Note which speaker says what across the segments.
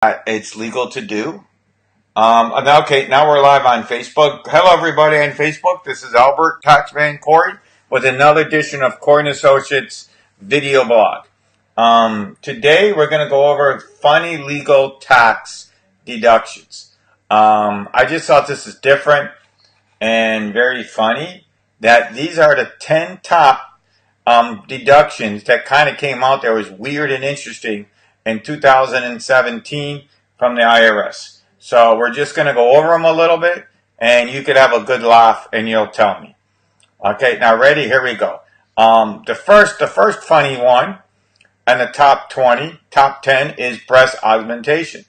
Speaker 1: It's legal to do. Okay, now we're live on Facebook. Hello, everybody on Facebook. This is Albert Taxman Corey with another edition of Corey and Associates video blog. Today we're going to go over funny legal tax deductions. I just thought this is different and very funny. That these are the 10 top deductions that kind of came out that was weird and interesting in 2017 from the IRS. So we're just going to go over them a little bit, and you could have a good laugh, and you'll tell me. Okay, now ready? Here we go. The first funny one, and the top 10 is breast augmentation.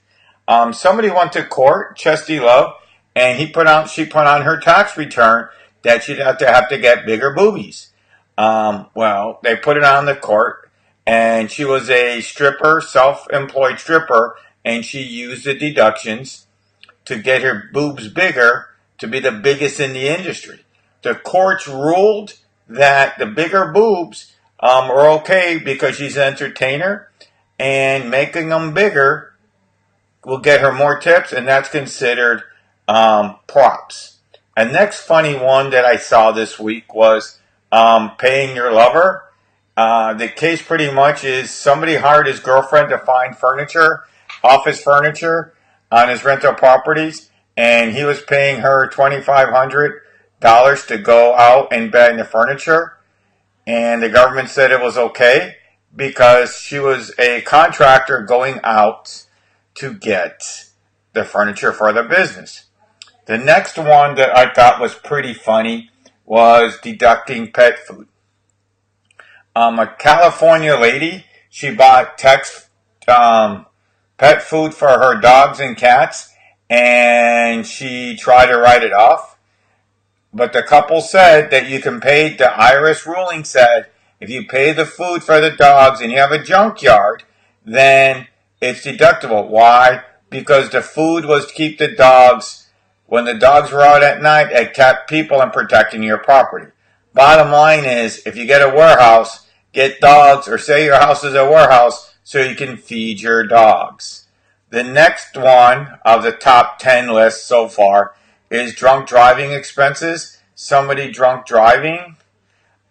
Speaker 1: Somebody went to court, Chesty Love, and she put on her tax return that she'd have to get bigger boobies. Well, they put it on the court, and she was a stripper, self-employed stripper, and she used the deductions to get her boobs bigger to be the biggest in the industry. The courts ruled that the bigger boobs are okay because she's an entertainer, and making them bigger will get her more tips, and that's considered props. And next funny one that I saw this week was paying your lover. The case pretty much is somebody hired his girlfriend to find furniture, office furniture, on his rental properties, and he was paying her $2,500 to go out and bag the furniture. And the government said it was okay because she was a contractor going out to get the furniture for the business. The next one that I thought was pretty funny was deducting pet food. A California lady, she bought pet food for her dogs and cats, and she tried to write it off. But the couple said that you can pay, the IRS ruling said, if you pay the food for the dogs and you have a junkyard, then it's deductible. Why? Because the food was to keep the dogs, when the dogs were out at night, it kept people and protecting your property. Bottom line is, if you get a warehouse, get dogs, or say your house is a warehouse, so you can feed your dogs. The next one of the top 10 list so far is drunk driving expenses. Somebody drunk driving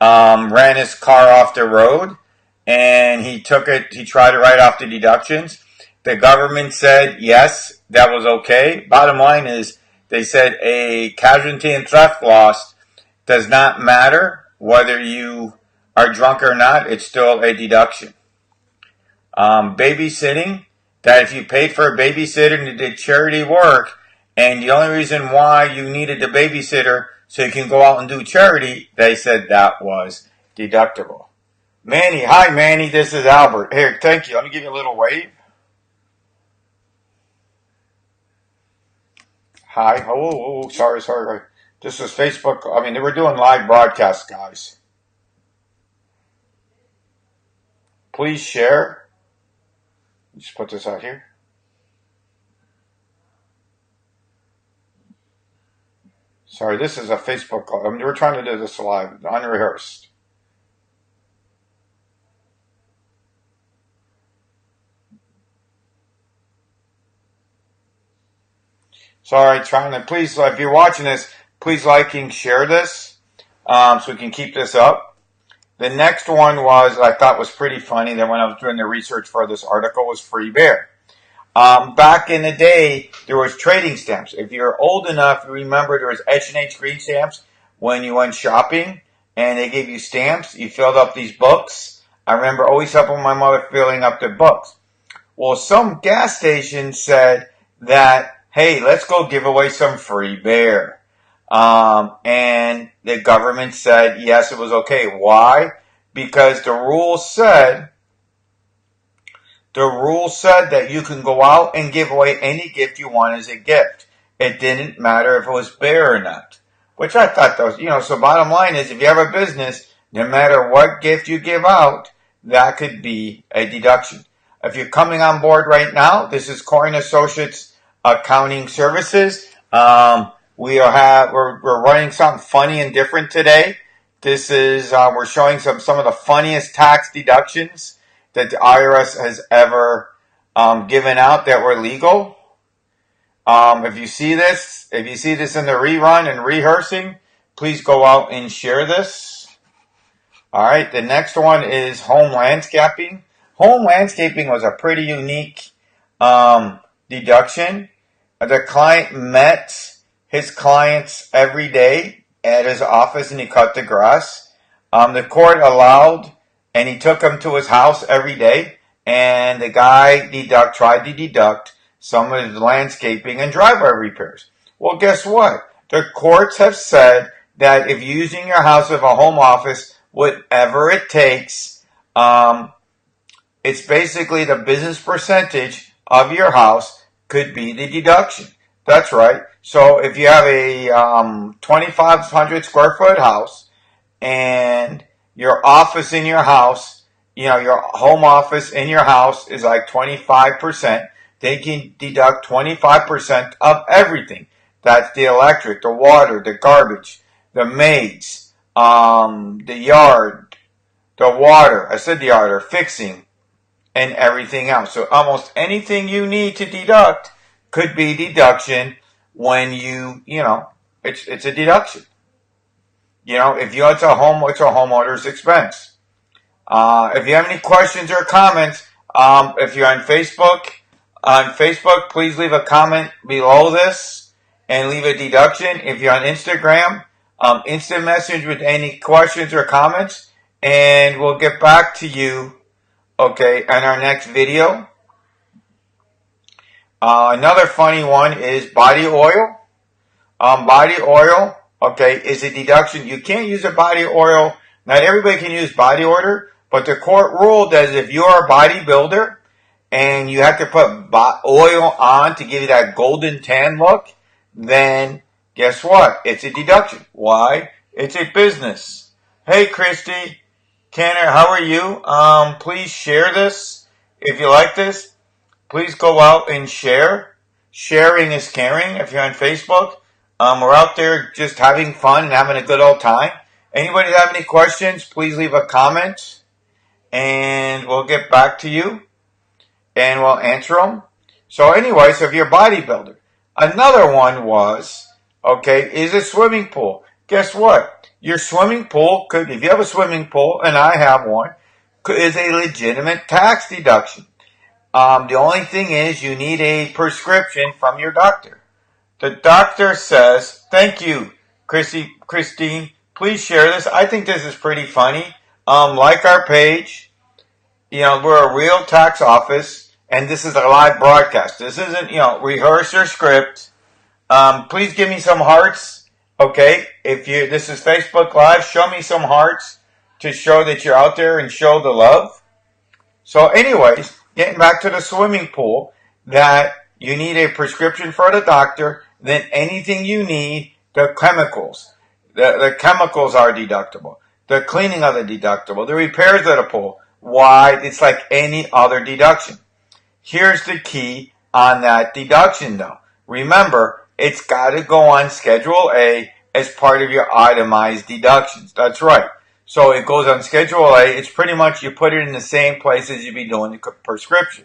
Speaker 1: ran his car off the road, and he tried to write off the deductions. The government said yes, that was okay. Bottom line is, they said a casualty and theft loss does not matter whether you are drunk or not, it's still a deduction. Babysitting, that if you paid for a babysitter and you did charity work, and the only reason why you needed the babysitter so you can go out and do charity, they said that was deductible. Manny, hi Manny, this is Albert. Here, thank you. Let me give you a little wave. Hi. Oh, sorry. This is Facebook. I mean, we're doing live broadcasts, guys. Please share. Just put this out here. Sorry, this is a Facebook call. I mean, we're trying to do this live, unrehearsed. Sorry, trying to, please, if you're watching this, please like and share this so we can keep this up. The next one I thought was pretty funny, that when I was doing the research for this article, was free beer. Back in the day, there was trading stamps. If you're old enough, you remember there was H&H green stamps when you went shopping, and they gave you stamps. You filled up these books. I remember always helping my mother filling up the books. Well, some gas station said that, hey, let's go give away some free beer. And the government said, yes, it was okay. Why? Because the rule said that you can go out and give away any gift you want as a gift. It didn't matter if it was beer or not. Which I thought that was, so bottom line is, if you have a business, no matter what gift you give out, that could be a deduction. If you're coming on board right now, this is Corey & Associates Accounting Services. We're running something funny and different today. This is, we're showing some of the funniest tax deductions that the IRS has ever given out that were legal. If you see this in the rerun and rehearsing, please go out and share this. All right, the next one is home landscaping. Home landscaping was a pretty unique deduction. The client met his clients every day at his office and he cut the grass. The court allowed, and he took them to his house every day, and the guy tried to deduct some of his landscaping and driveway repairs. Well, guess what? The courts have said that if you're using your house as a home office, whatever it takes, it's basically the business percentage of your house could be the deduction. That's right. So if you have a 2,500 square foot house and your office in your house, your home office in your house is like 25%, they can deduct 25% of everything. That's the electric, the water, the garbage, the maids, the yard, the water, fixing, and everything else. So almost anything you need to deduct could be deduction when it's a deduction. If it's a homeowner's expense. If you have any questions or comments, if you're on Facebook, please leave a comment below this and leave a deduction. If you're on Instagram, instant message with any questions or comments, and we'll get back to you, okay, on our next video. Another funny one is body oil. Body oil, okay, is a deduction. You can't use a body oil. Not everybody can use body oil, but the court ruled that if you're a bodybuilder and you have to put oil on to give you that golden tan look, then guess what? It's a deduction. Why? It's a business. Hey, Christy, Tanner, how are you? Please share this. If you like this, please go out and share. Sharing is caring. If you're on Facebook, we're out there just having fun and having a good old time. Anybody have any questions, please leave a comment and we'll get back to you and we'll answer them. So anyway, so if you're a bodybuilder, another one was, is a swimming pool. Guess what? Your swimming pool could, if you have a swimming pool, and I have one, is a legitimate tax deduction. The only thing is you need a prescription from your doctor. The doctor says, thank you, Christine, please share this. I think this is pretty funny. Like our page, we're a real tax office, and this is a live broadcast. This isn't, rehearse your script. Please give me some hearts, okay? This is Facebook Live, show me some hearts to show that you're out there and show the love. So anyways, getting back to the swimming pool, that you need a prescription for the doctor, then anything you need, the chemicals. The chemicals are deductible. The cleaning of the deductible. The repairs of the pool. Why? It's like any other deduction. Here's the key on that deduction though. Remember, it's got to go on Schedule A as part of your itemized deductions. That's right. So it goes on Schedule A. It's pretty much you put it in the same place as you'd be doing the prescription.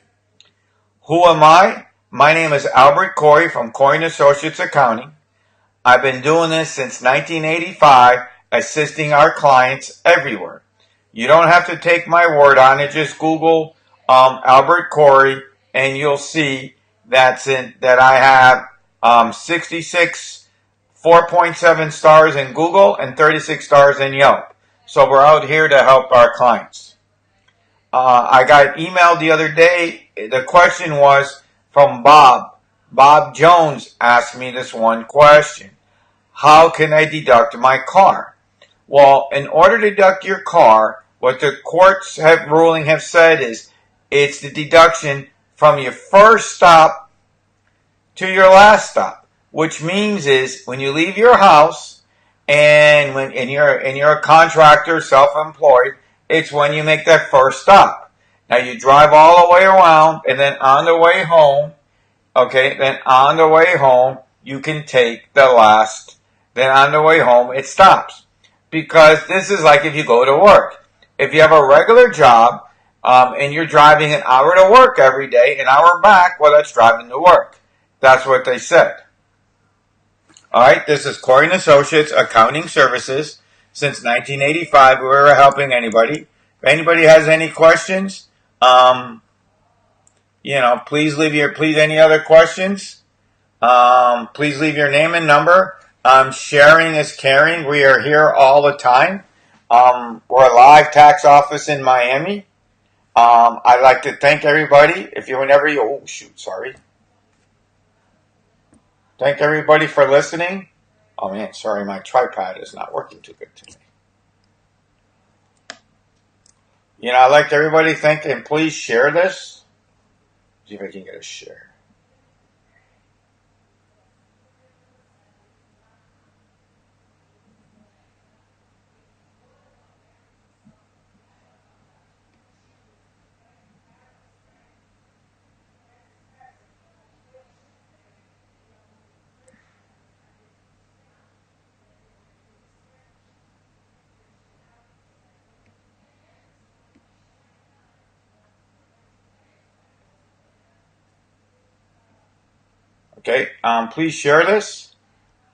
Speaker 1: Who am I? My name is Albert Corey from Corey & Associates Accounting. I've been doing this since 1985, assisting our clients everywhere. You don't have to take my word on it. Just Google Albert Corey, and you'll see that I have 66 4.7 stars in Google and 36 stars in Yelp. So we're out here to help our clients. I got emailed the other day. The question was from Bob. Bob Jones asked me this one question. How can I deduct my car? Well, in order to deduct your car, what the courts have said is it's the deduction from your first stop to your last stop, which means is when you leave your house and you're a contractor, self-employed, it's when you make that first stop. Now you drive all the way around, and then on the way home, you can take the last. Then on the way home, it stops. Because this is like if you go to work. If you have a regular job, and you're driving an hour to work every day, an hour back, well, that's driving to work. That's what they said. All right, this is Corey & Associates Accounting Services. Since 1985, we were helping anybody. If anybody has any questions, please any other questions, please leave your name and number. Sharing is caring. We are here all the time. We're a live tax office in Miami. I'd like to thank everybody. Thank everybody for listening. Oh man, sorry, my tripod is not working too good today. I'd like everybody to thank, and please share this. See if I can get a share. Okay, please share this.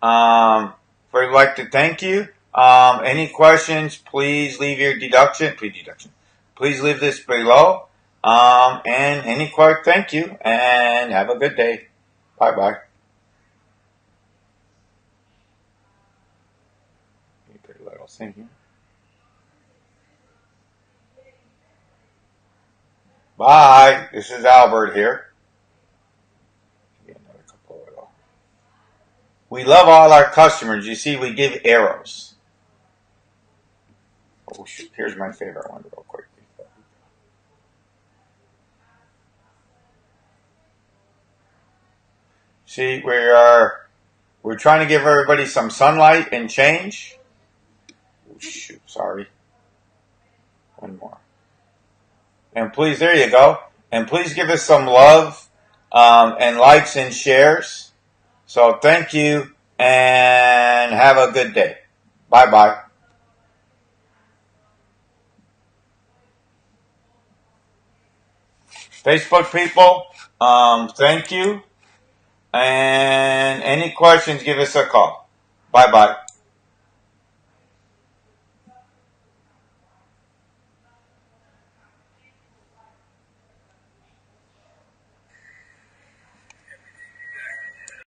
Speaker 1: We'd like to thank you. Any questions, please leave your deduction. Please leave this below. And any question, thank you, and have a good day. Bye-bye. Pretty little thing here. Bye. This is Albert here. We love all our customers. You see, we give arrows. Oh, shoot. Here's my favorite one real quick. See, we're trying to give everybody some sunlight and change. Oh, shoot, sorry. One more. And please, there you go. And please give us some love and likes and shares. So thank you, and have a good day. Bye-bye. Facebook people, thank you. And any questions, give us a call. Bye-bye.